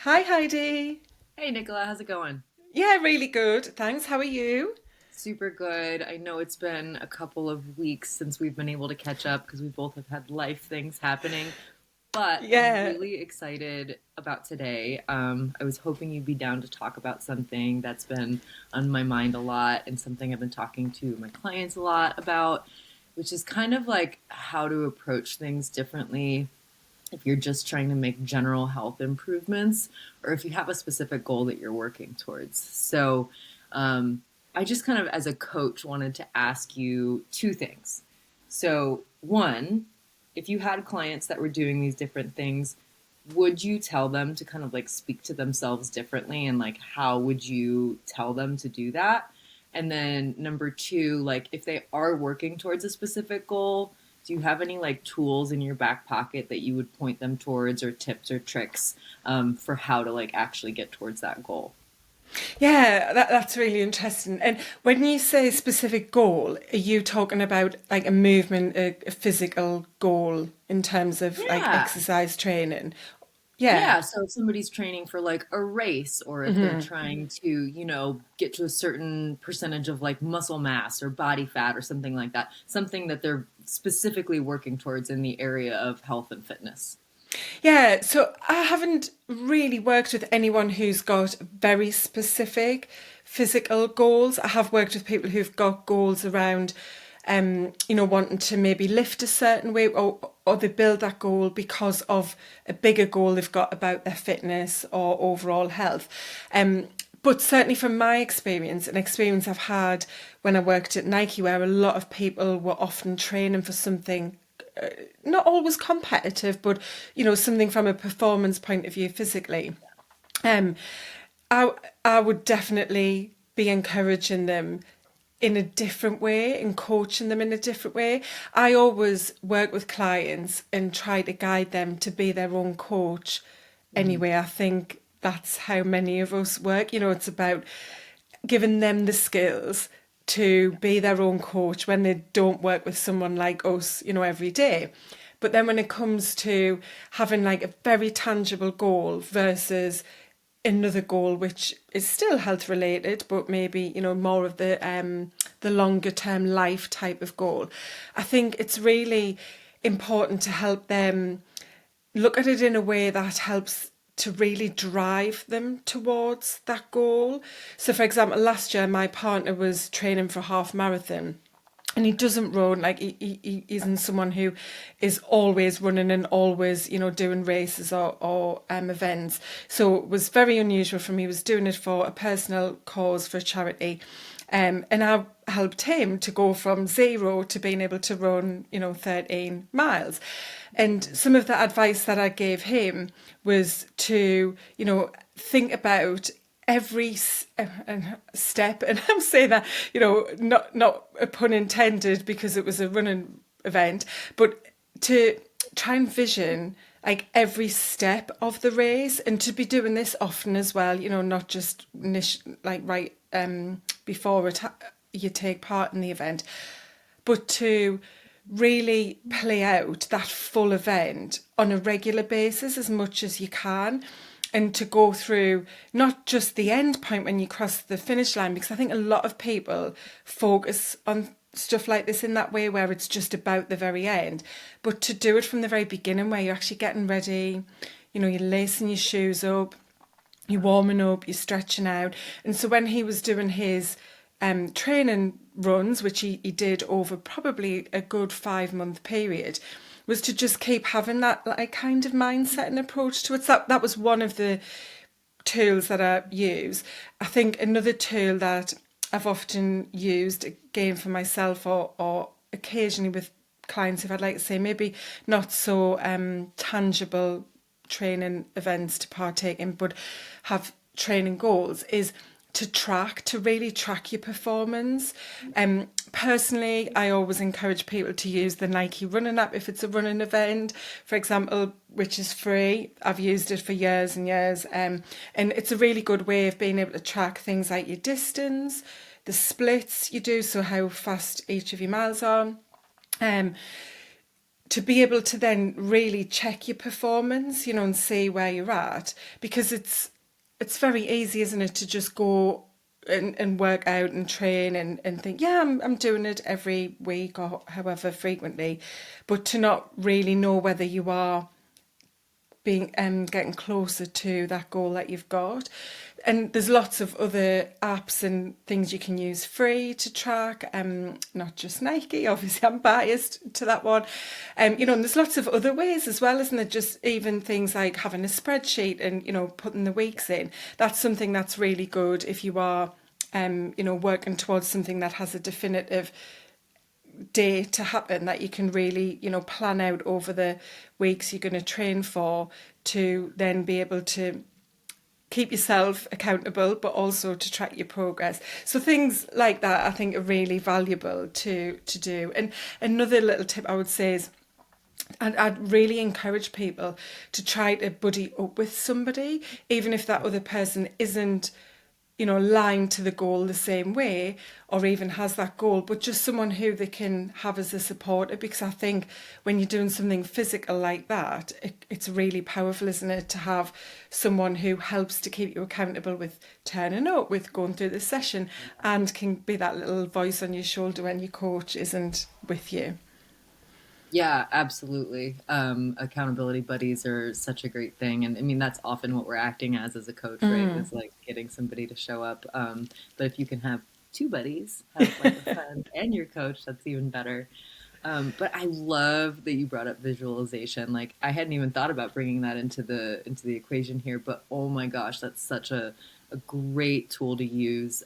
Hi Heidi. Hey Nicola, how's it going? Yeah, really good. Thanks. How are you? Super good. I know it's been a couple of weeks since we've been able to catch up because we both have had life things happening, but I'm Yeah. really excited about today. I was hoping you'd be down to talk about something that's been on my mind a lot and something I've been talking to my clients a lot about, which is kind of like how to approach things differently if you're just trying to make general health improvements or if you have a specific goal that you're working towards. Um, I just kind of, as a coach, wanted to ask you two things. So, one, if you had clients that were doing these different things, would you tell them to kind of like speak to themselves differently? And like, how would you tell them to do that? And then number two, like, if they are working towards a specific goal, do you have any like tools in your back pocket that you would point them towards or tips or tricks for how to like actually get towards that goal? Yeah, that's really interesting. And when you say specific goal, are you talking about like a movement, a physical goal in terms of like Yeah. exercise training? Yeah. Yeah, so if somebody's training for like a race or if they're trying to, get to a certain percentage of like muscle mass or body fat or something like that, something that they're specifically working towards in the area of health and fitness. Yeah, so I haven't really worked with anyone who's got very specific physical goals. I have worked with people who've got goals around, wanting to maybe lift a certain weight, or they build that goal because of a bigger goal they've got about their fitness or overall health. But certainly from my experience, an experience I've had when I worked at Nike, where a lot of people were often training for something not always competitive, but something from a performance point of view physically. Um, I would definitely be encouraging them in a different way and coaching them in a different way. I always work with clients and try to guide them to be their own coach Mm-hmm. anyway. I think that's how many of us work. It's about giving them the skills to be their own coach when they don't work with someone like us, every day. But then when it comes to having like a very tangible goal versus another goal which is still health related but maybe more of the longer term life type of goal, I think it's really important to help them look at it in a way that helps to really drive them towards that goal. So, for example, last year my partner was training for a half marathon. And he doesn't run like he isn't someone who is always running and always doing races or events. So it was very unusual for me. He was doing it for a personal cause for a charity, and I helped him to go from zero to being able to run 13 miles. And some of the advice that I gave him was to think about every step, and I'm saying that not a pun intended because it was a running event, but to try and vision like every step of the race, and to be doing this often as well, not just like right before you take part in the event, but to really play out that full event on a regular basis as much as you can, and to go through not just the end point when you cross the finish line, because I think a lot of people focus on stuff like this in that way where it's just about the very end, but to do it from the very beginning where you're actually getting ready, you're lacing your shoes up, you're warming up, you're stretching out. And so when he was doing his training runs, which he did over probably a good 5 month period, was to just keep having that like kind of mindset and approach to it. So that was one of the tools that I use. I think another tool that I've often used again for myself, or occasionally with clients, if I'd like to say maybe not so tangible training events to partake in, but have training goals, is to really track your performance. Personally, I always encourage people to use the Nike running app if it's a running event, for example, which is free. I've used it for years and years, and it's a really good way of being able to track things like your distance, the splits you do, so how fast each of your miles are. Um, to be able to then really check your performance, you know, and see where you're at, because it's very easy, isn't it, to just go and work out and train and think, yeah, I'm doing it every week or however frequently, but to not really know whether you are being getting closer to that goal that you've got. And there's lots of other apps and things you can use free to track, not just Nike, obviously I'm biased to that one. You know, and there's lots of other ways as well, isn't it? Just even things like having a spreadsheet and, you know, putting the weeks in. That's something that's really good if you are, you know, working towards something that has a definitive day to happen, that you can really, you know, plan out over the weeks you're going to train for, to then be able to keep yourself accountable but also to track your progress. So things like that I think are really valuable to do. And another little tip I would say is, and I'd really encourage people to try to buddy up with somebody, even if that other person isn't, you know, aligned to the goal the same way or even has that goal, but just someone who they can have as a supporter. Because I think when you're doing something physical like that, it's really powerful, isn't it, to have someone who helps to keep you accountable with turning up, with going through the session, and can be that little voice on your shoulder when your coach isn't with you. Yeah, absolutely. Accountability buddies are such a great thing. And I mean, that's often what we're acting as a coach, right? Is like getting somebody to show up. But if you can have two buddies, have like a friend and your coach, that's even better. But I love that you brought up visualization. Like I hadn't even thought about bringing that into the equation here, but oh my gosh, that's such a great tool to use.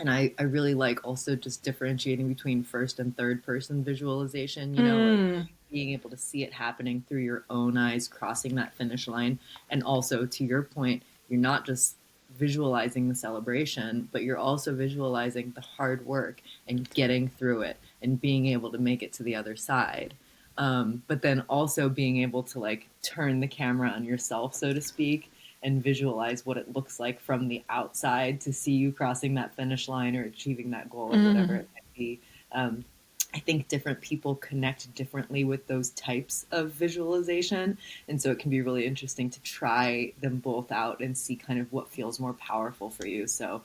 And I really like also just differentiating between first and third person visualization, you know, like being able to see it happening through your own eyes, crossing that finish line. And also, to your point, you're not just visualizing the celebration, but you're also visualizing the hard work and getting through it and being able to make it to the other side. But then also being able to like turn the camera on yourself, so to speak, and visualize what it looks like from the outside to see you crossing that finish line or achieving that goal or whatever it might be. Um, I think different people connect differently with those types of visualization. And so it can be really interesting to try them both out and see kind of what feels more powerful for you. So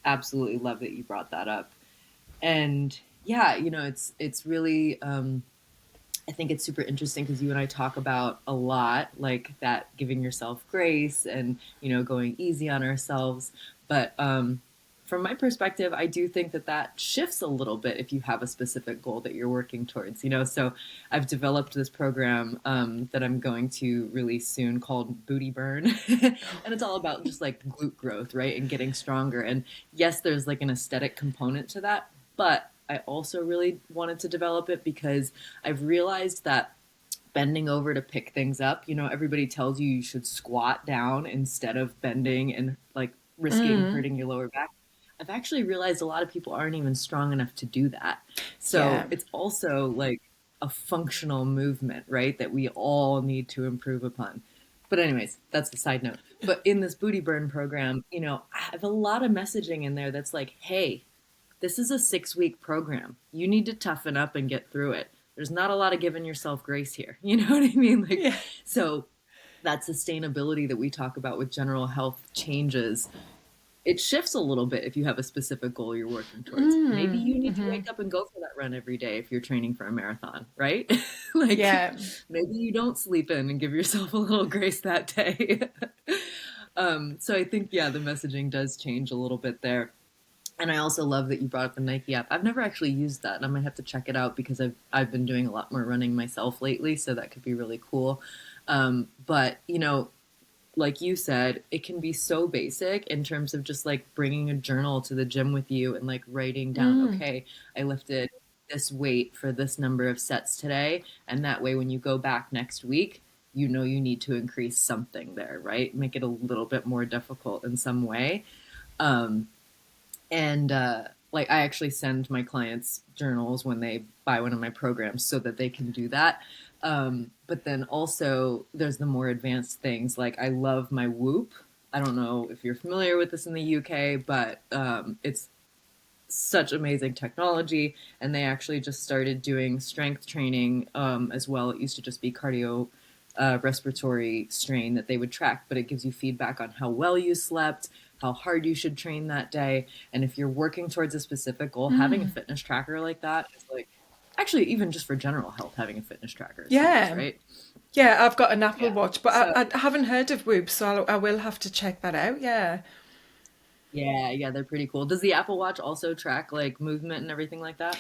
absolutely love that you brought that up. And yeah, you know, it's really I think it's super interesting because you and I talk about a lot like that, giving yourself grace and, you know, going easy on ourselves. But from my perspective, I do think that that shifts a little bit if you have a specific goal that you're working towards, you know. So I've developed this program that I'm going to release soon called Booty Burn. And it's all about just like glute growth, right? And getting stronger. And yes, there's like an aesthetic component to that, but I also really wanted to develop it because I've realized that bending over to pick things up, you know, everybody tells you you should squat down instead of bending and like risking hurting your lower back. I've actually realized a lot of people aren't even strong enough to do that. So Yeah. it's also like a functional movement, right? That we all need to improve upon. But anyways, that's a side note. But in this booty burn program, you know, I have a lot of messaging in there that's like, hey, this is a 6 week program. You need to toughen up and get through it. There's not a lot of giving yourself grace here. You know what I mean? Like, Yeah. so that sustainability that we talk about with general health changes. It shifts a little bit if you have a specific goal you're working towards. Maybe you need to wake up and go for that run every day if you're training for a marathon, right? Like Yeah. maybe you don't sleep in and give yourself a little grace that day. So I think, yeah, the messaging does change a little bit there. And I also love that you brought up the Nike app. I've never actually used that, and I might have to check it out because I've been doing a lot more running myself lately, so that could be really cool. But you know, like you said, it can be so basic in terms of just like bringing a journal to the gym with you and like writing down, okay, I lifted this weight for this number of sets today, and that way when you go back next week, you know you need to increase something there, right? Make it a little bit more difficult in some way. Um, and like I actually send my clients journals when they buy one of my programs so that they can do that. But then also there's the more advanced things. Like I love my Whoop. I don't know if you're familiar with this in the UK, but it's such amazing technology, and they actually just started doing strength training as well. It used to just be cardio respiratory strain that they would track, but it gives you feedback on how well you slept, how hard you should train that day, and if you're working towards a specific goal, having a fitness tracker like that is like, actually, even just for general health, having a fitness tracker is huge, Yeah. right? Yeah, I've got an Apple Yeah. Watch, but So I haven't heard of Whoop, so I will have to check that out. Yeah. yeah, yeah, they're pretty cool. Does the Apple Watch also track like movement and everything like that?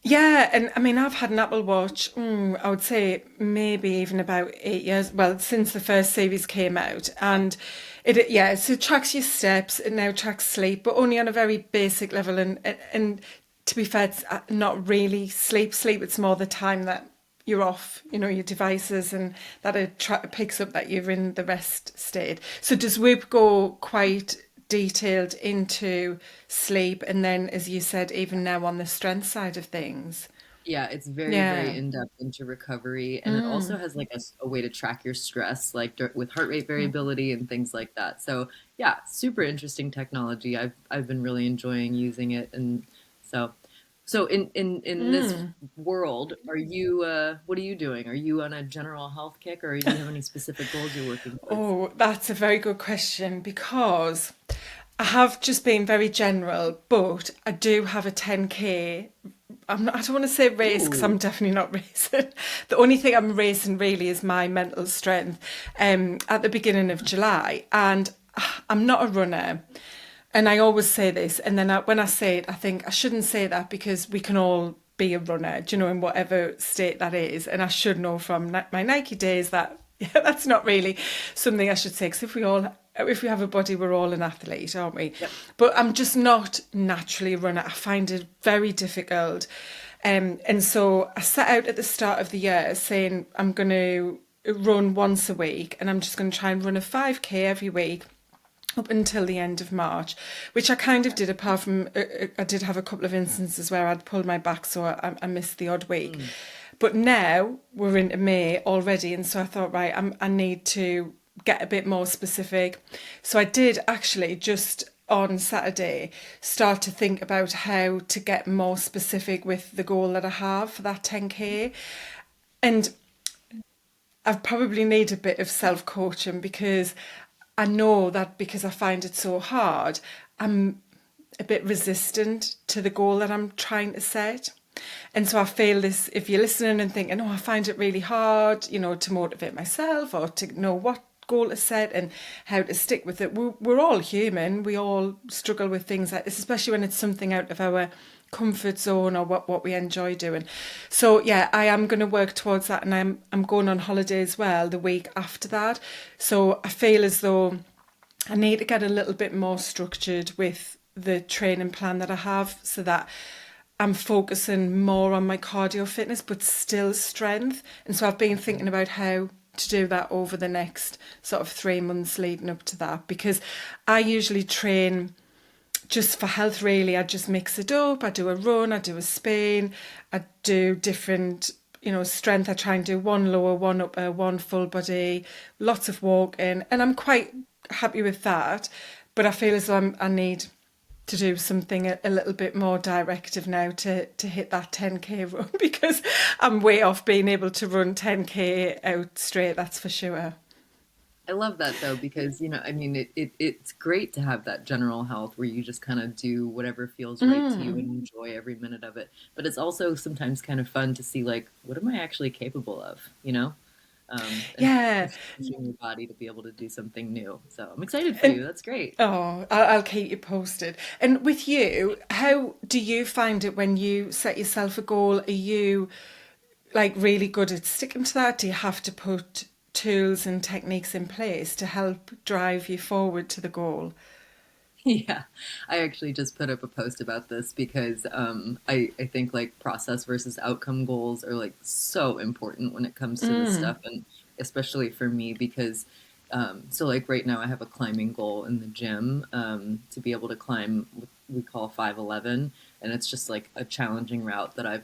Yeah, and I mean, I've had an Apple Watch, I would say maybe even about 8 years, well, since the first series came out. And yeah, so it tracks your steps, it now tracks sleep, but only on a very basic level. And to be fair, it's not really sleep. Sleep, it's more the time that you're off, your devices, and that it picks up that you're in the rest state. So does Whoop go quite detailed into sleep, and then, as you said, even now on the strength side of things? Yeah, it's very, very Yeah. in depth into recovery, and it also has like a way to track your stress, like with heart rate variability and things like that. So yeah, super interesting technology. I've been really enjoying using it, and so in this world, are you what are you doing? Are you on a general health kick, or do you have any specific goals you're working towards? Oh, that's a very good question, because I have just been very general, but I do have a 10K. I don't want to say race, because I'm Ooh. definitely not racing. The only thing I'm racing really is my mental strength at the beginning of July. And I'm not a runner. And I always say this. And then when I say it, I think I shouldn't say that, because we can all be a runner, in whatever state that is. And I should know from my Nike days that yeah, that's not really something I should say, because if we have a body, we're all an athlete, aren't we? Yep. But I'm just not naturally a runner. I find it very difficult. And so I set out at the start of the year saying I'm going to run once a week, and I'm just going to try and run a 5K every week up until the end of March, which I kind of did, apart from I did have a couple of instances where I'd pulled my back, so I missed the odd week. Mm. But now we're into May already, and so I thought, right, I need to get a bit more specific. So I did actually just on Saturday start to think about how to get more specific with the goal that I have for that 10K. And I probably need a bit of self coaching, because I know that because I find it so hard, I'm a bit resistant to the goal that I'm trying to set. And so I feel this, if you're listening and thinking, oh, I find it really hard, to motivate myself, or to know what goal to set and how to stick with it. We're all human. We all struggle with things like this, especially when it's something out of our comfort zone, or what we enjoy doing. So yeah, I am going to work towards that, and I'm going on holiday as well the week after that. So I feel as though I need to get a little bit more structured with the training plan that I have, so that I'm focusing more on my cardio fitness but still strength. And so I've been thinking about how to do that over the next sort of 3 months leading up to that, because I usually train just for health, really. I just mix it up. I do a run, I do a spin, I do different, strength. I try and do one lower, one upper, one full body, lots of walking, and I'm quite happy with that. But I feel as though I need to do something a little bit more directive now to hit that 10K run, because I'm way off being able to run 10K out straight, that's for sure. I love that though, because I mean, it's great to have that general health where you just kind of do whatever feels right to you and enjoy every minute of it. But it's also sometimes kind of fun to see, like, what am I actually capable of, and Yeah. pushing your body to be able to do something new. So I'm excited for And you. That's great. oh, I'll keep you posted. And with you, how do you find it when you set yourself a goal? Are you like really good at sticking to that? Do you have to put tools and techniques in place to help drive you forward to the goal? Yeah, I actually just put up a post about this because I think like process versus outcome goals are like so important when it comes to this stuff, and especially for me because so like right now I have a climbing goal in the gym to be able to climb what we call 511, and it's just like a challenging route that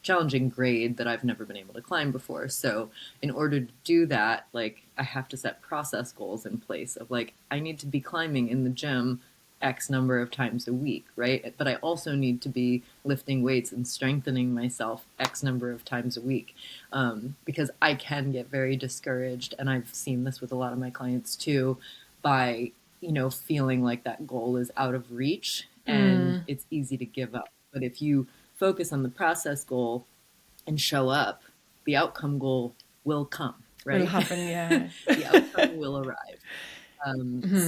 challenging grade that I've never been able to climb before. So in order to do that, like I have to set process goals in place of like I need to be climbing in the gym X number of times a week, right? But I also need to be lifting weights and strengthening myself X number of times a week, because I can get very discouraged. And I've seen this with a lot of my clients too, by, feeling like that goal is out of reach and it's easy to give up. But if you focus on the process goal and show up, the outcome goal will come, Will right? happen, yeah. The outcome will arrive.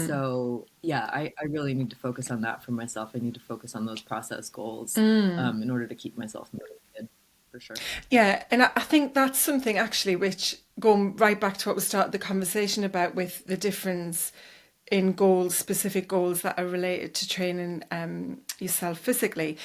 So yeah, I really need to focus on that for myself. I need to focus on those process goals, in order to keep myself motivated, for sure. Yeah, and I think that's something actually which, going right back to what we started the conversation about, with the difference in goals, specific goals that are related to training yourself physically.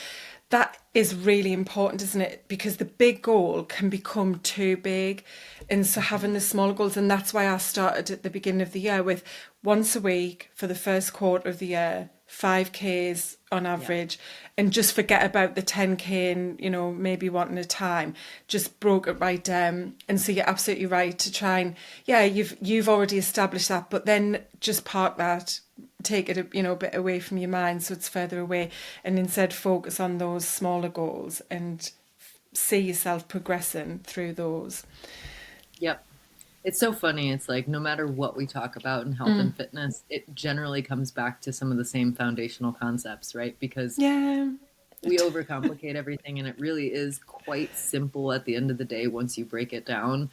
That is really important, isn't it? Because the big goal can become too big. And so having the small goals, and that's why I started at the beginning of the year with once a week for the first quarter of the year, 5Ks on Yeah, average, and just forget about the 10K and, maybe one at a time. Just broke it right down. And so you're absolutely right to try and, yeah, you've already established that, but then just park that, take it a bit away from your mind so it's further away, and instead focus on those smaller goals and see yourself progressing through those. yep. It's so funny. It's like no matter what we talk about in health and fitness, it generally comes back to some of the same foundational concepts, right? Because Yeah. we overcomplicate everything, and it really is quite simple at the end of the day once you break it down.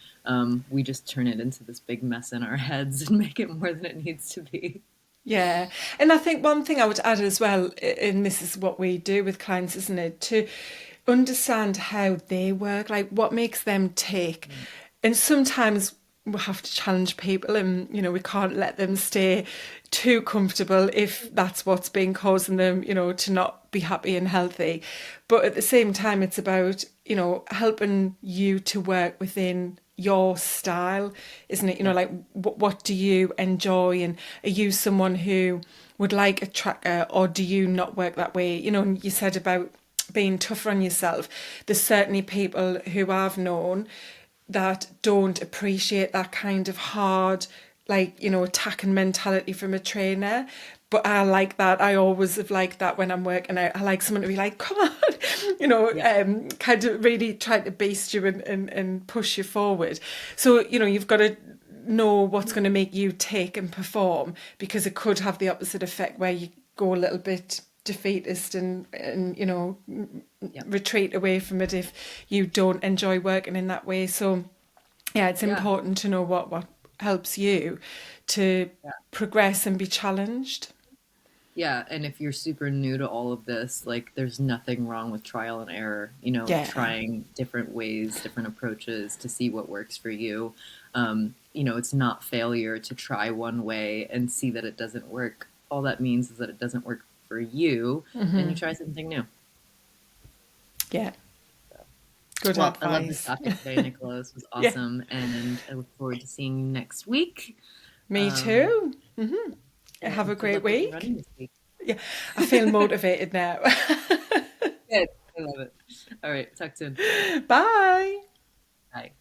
We just turn it into this big mess in our heads and make it more than it needs to be. Yeah. And I think one thing I would add as well, and this is what we do with clients, isn't it? To understand how they work, like what makes them tick. And sometimes we have to challenge people, and, we can't let them stay too comfortable if that's what's been causing them, to not be happy and healthy. But at the same time, it's about, helping you to work within your style, isn't it? Yeah. Like what do you enjoy, and are you someone who would like a tracker, or do you not work that way? And you said about being tougher on yourself. There's certainly people who I've known that don't appreciate that kind of hard, like, attacking mentality from a trainer. But I like that. I always have liked that when I'm working out. I like someone to be like, come on, Yeah. kind of really try to beast you and push you forward. So, you've got to know what's going to make you tick and perform, because it could have the opposite effect where you go a little bit defeatist and Yeah. retreat away from it if you don't enjoy working in that way. So yeah, it's Yeah. important to know what helps you to Yeah. progress and be challenged. Yeah, and if you're super new to all of this, like there's nothing wrong with trial and error, Yeah. trying different ways, different approaches to see what works for you. It's not failure to try one way and see that it doesn't work. All that means is that it doesn't work for you, and you try something new. Yeah, So, good well, I love this advice. topic today, Nicola. This was Yeah, awesome, and I look forward to seeing you next week. me Um, too. Have a and good great luck with your week. running this week. Yeah, I feel motivated now. Good. I love it. All right, talk soon. Bye. Bye.